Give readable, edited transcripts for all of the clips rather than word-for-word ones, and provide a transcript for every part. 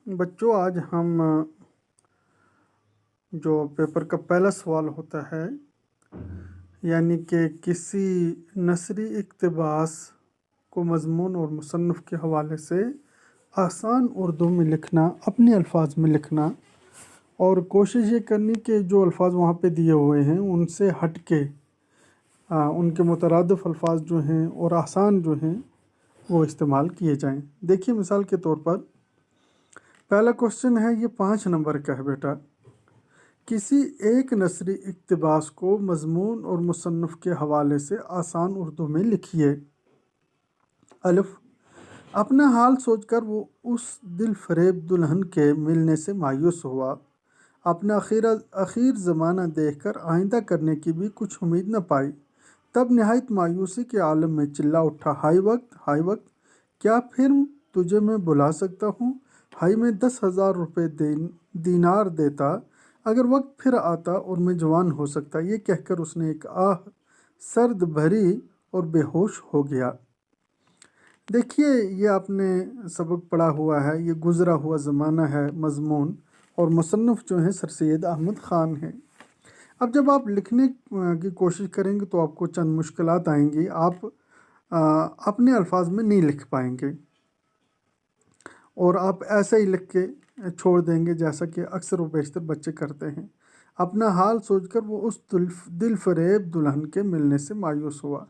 بچوں آج ہم جو پیپر کا پہلا سوال ہوتا ہے یعنی کہ کسی نثری اقتباس کو مضمون اور مصنف کے حوالے سے آسان اردو میں لکھنا، اپنے الفاظ میں لکھنا، اور کوشش یہ کرنی کہ جو الفاظ وہاں پہ دیے ہوئے ہیں ان سے ہٹ کے ان کے مترادف الفاظ جو ہیں اور آسان جو ہیں وہ استعمال کیے جائیں۔ دیکھیے مثال کے طور پر پہلا کوشچن ہے، یہ 5 نمبر کا ہے بیٹا۔ کسی ایک نثری اقتباس کو مضمون اور مصنف کے حوالے سے آسان اردو میں لکھیے۔ الف، اپنا حال سوچ کر وہ اس دل فریب دلہن کے ملنے سے مایوس ہوا، اپنا اخیر زمانہ دیکھ کر آئندہ کرنے کی بھی کچھ امید نہ پائی، تب نہایت مایوسی کے عالم میں چلا اٹھا، ہائے وقت، ہائے وقت، کیا پھر تجھے میں بلا سکتا ہوں؟ ہائے میں 10,000 روپے دینار دیتا اگر وقت پھر آتا اور میں جوان ہو سکتا۔ یہ کہہ کر اس نے ایک آہ سرد بھری اور بے ہوش ہو گیا۔ دیکھیے یہ آپ نے سبق پڑھا ہوا ہے، یہ گزرا ہوا زمانہ ہے مضمون، اور مصنف جو ہیں سر سید احمد خان ہیں۔ اب جب آپ لکھنے کی کوشش کریں گے تو آپ کو چند مشکلات آئیں گی، آپ اپنے الفاظ میں نہیں لکھ پائیں گے اور آپ ایسے ہی لکھ کے چھوڑ دیں گے جیسا کہ اکثر و بیشتر بچے کرتے ہیں۔ اپنا حال سوچ کر وہ اس دل فریب دلہن کے ملنے سے مایوس ہوا۔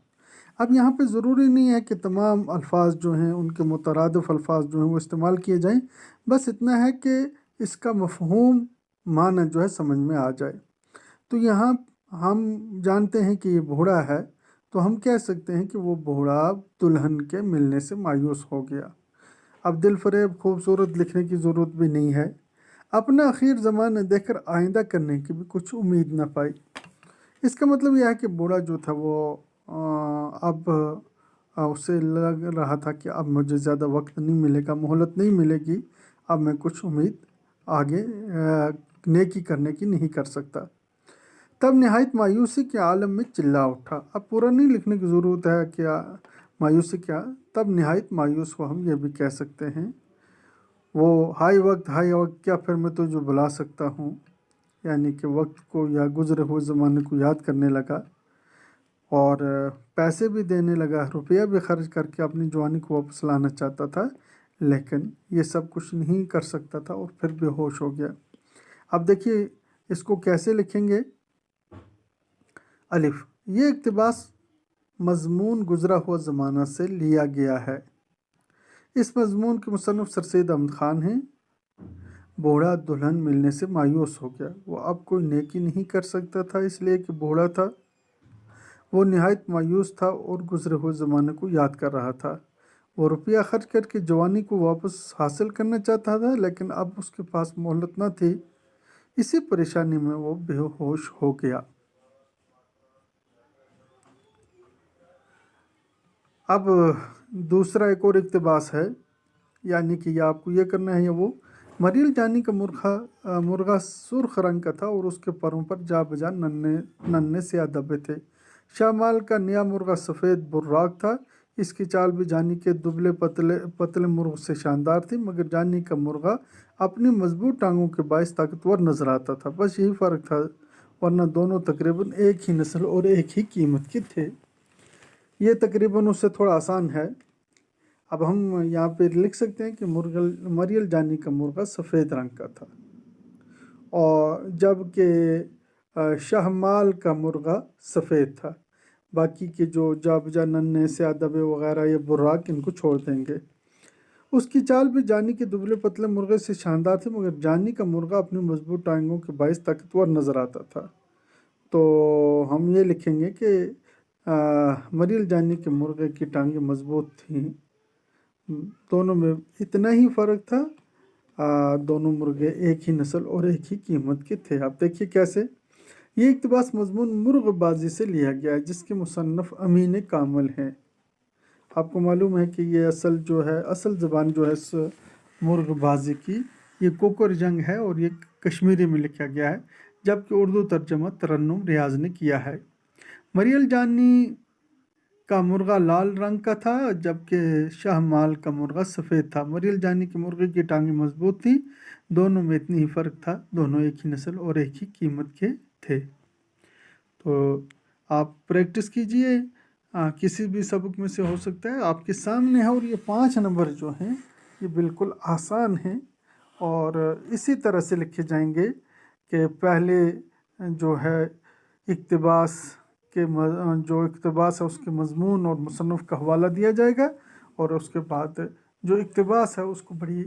اب یہاں پہ ضروری نہیں ہے کہ تمام الفاظ جو ہیں ان کے مترادف الفاظ جو ہیں وہ استعمال کیے جائیں، بس اتنا ہے کہ اس کا مفہوم معنی جو ہے سمجھ میں آ جائے۔ تو یہاں ہم جانتے ہیں کہ یہ بوڑھا ہے، تو ہم کہہ سکتے ہیں کہ وہ بوڑھا دلہن کے ملنے سے مایوس ہو گیا۔ اب دل فریب خوبصورت لکھنے کی ضرورت بھی نہیں ہے۔ اپنا اخیر زمانہ دیکھ کر آئندہ کرنے کی بھی کچھ امید نہ پائی۔ اس کا مطلب یہ ہے کہ بوڑھا جو تھا وہ اب اسے لگ رہا تھا کہ اب مجھے زیادہ وقت نہیں ملے گا، مہلت نہیں ملے گی، اب میں کچھ امید آگے نیکی کرنے کی نہیں کر سکتا۔ تب نہایت مایوسی کے عالم میں چلا اٹھا۔ اب پورا نہیں لکھنے کی ضرورت ہے کہ مایوسی کیا، تب نہایت مایوس ہوا، ہم یہ بھی کہہ سکتے ہیں۔ وہ ہائے وقت، ہائے وقت، کیا پھر میں تجھے بلا سکتا ہوں، یعنی کہ وقت کو یا گزرے ہوئے زمانے کو یاد کرنے لگا اور پیسے بھی دینے لگا، روپیہ بھی خرچ کر کے اپنی جوانی کو واپس لانا چاہتا تھا، لیکن یہ سب کچھ نہیں کر سکتا تھا اور پھر بے ہوش ہو گیا۔ اب دیکھیے اس کو کیسے لکھیں گے۔ الف، یہ اقتباس مضمون گزرا ہوا زمانہ سے لیا گیا ہے۔ اس مضمون کے مصنف سر سید احمد خان ہیں۔ بوڑھا دلہن ملنے سے مایوس ہو گیا، وہ اب کوئی نیکی نہیں کر سکتا تھا اس لیے کہ بوڑھا تھا۔ وہ نہایت مایوس تھا اور گزرے ہوئے زمانے کو یاد کر رہا تھا۔ وہ روپیہ خرچ کر کے جوانی کو واپس حاصل کرنا چاہتا تھا، لیکن اب اس کے پاس مہلت نہ تھی، اسی پریشانی میں وہ بے ہوش ہو گیا۔ اب دوسرا ایک اور اقتباس ہے، یعنی کہ یہ آپ کو یہ کرنا ہے، وہ مریل جانی کا مرغا سرخ رنگ کا تھا اور اس کے پروں پر جا بجا ننھے سیاہ دھبے تھے۔ شامال کا نیا مرغا سفید براق تھا، اس کی چال بھی جانی کے دبلے پتلے مرغ سے شاندار تھی، مگر جانی کا مرغا اپنی مضبوط ٹانگوں کے باعث طاقتور نظر آتا تھا، بس یہی فرق تھا، ورنہ دونوں تقریباً ایک ہی نسل اور ایک ہی قیمت کے تھے۔ یہ تقریباً اس سے تھوڑا آسان ہے۔ اب ہم یہاں پہ لکھ سکتے ہیں کہ مریل جانی کا مرغا سفید رنگ کا تھا، اور جبکہ شہمال کا مرغا سفید تھا۔ باقی کے جو جا بجا ننھے سیاہ دبے وغیرہ یہ براق، ان کو چھوڑ دیں گے۔ اس کی چال بھی جانی کے دبلے پتلے مرغے سے شاندار تھی، مگر جانی کا مرغا اپنی مضبوط ٹانگوں کے باعث طاقتور نظر آتا تھا۔ تو ہم یہ لکھیں گے کہ مریل جانی کے مرغے کی ٹانگیں مضبوط تھیں، دونوں میں اتنا ہی فرق تھا، دونوں مرغے ایک ہی نسل اور ایک ہی قیمت کے تھے۔ آپ دیکھیے کیسے۔ یہ اقتباس مضمون مرغ بازی سے لیا گیا ہے، جس کے مصنف امین کامل ہیں۔ آپ کو معلوم ہے کہ یہ اصل زبان جو ہے اس مرغ بازی کی، یہ کوکر جنگ ہے اور یہ کشمیری میں لکھا گیا ہے، جبکہ اردو ترجمہ ترنم ریاض نے کیا ہے۔ مریل جانی کا مرغہ لال رنگ کا تھا جبکہ شاہ مال کا مرغہ سفید تھا۔ مریل جانی کے مرغے کی ٹانگیں مضبوط تھیں، دونوں میں اتنی ہی فرق تھا، دونوں ایک ہی نسل اور ایک ہی قیمت کے تھے۔ تو آپ پریکٹس کیجئے، کسی بھی سبق میں سے ہو سکتا ہے، آپ کے سامنے ہے، اور یہ 5 نمبر جو ہیں یہ بالکل آسان ہیں اور اسی طرح سے لکھے جائیں گے کہ پہلے جو ہے اقتباس کے جو اقتباس ہے اس کے مضمون اور مصنف کا حوالہ دیا جائے گا، اور اس کے بعد جو اقتباس ہے اس کو بڑی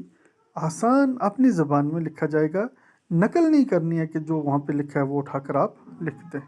آسان اپنی زبان میں لکھا جائے گا، نقل نہیں کرنی ہے کہ جو وہاں پہ لکھا ہے وہ اٹھا کر آپ لکھ دیں۔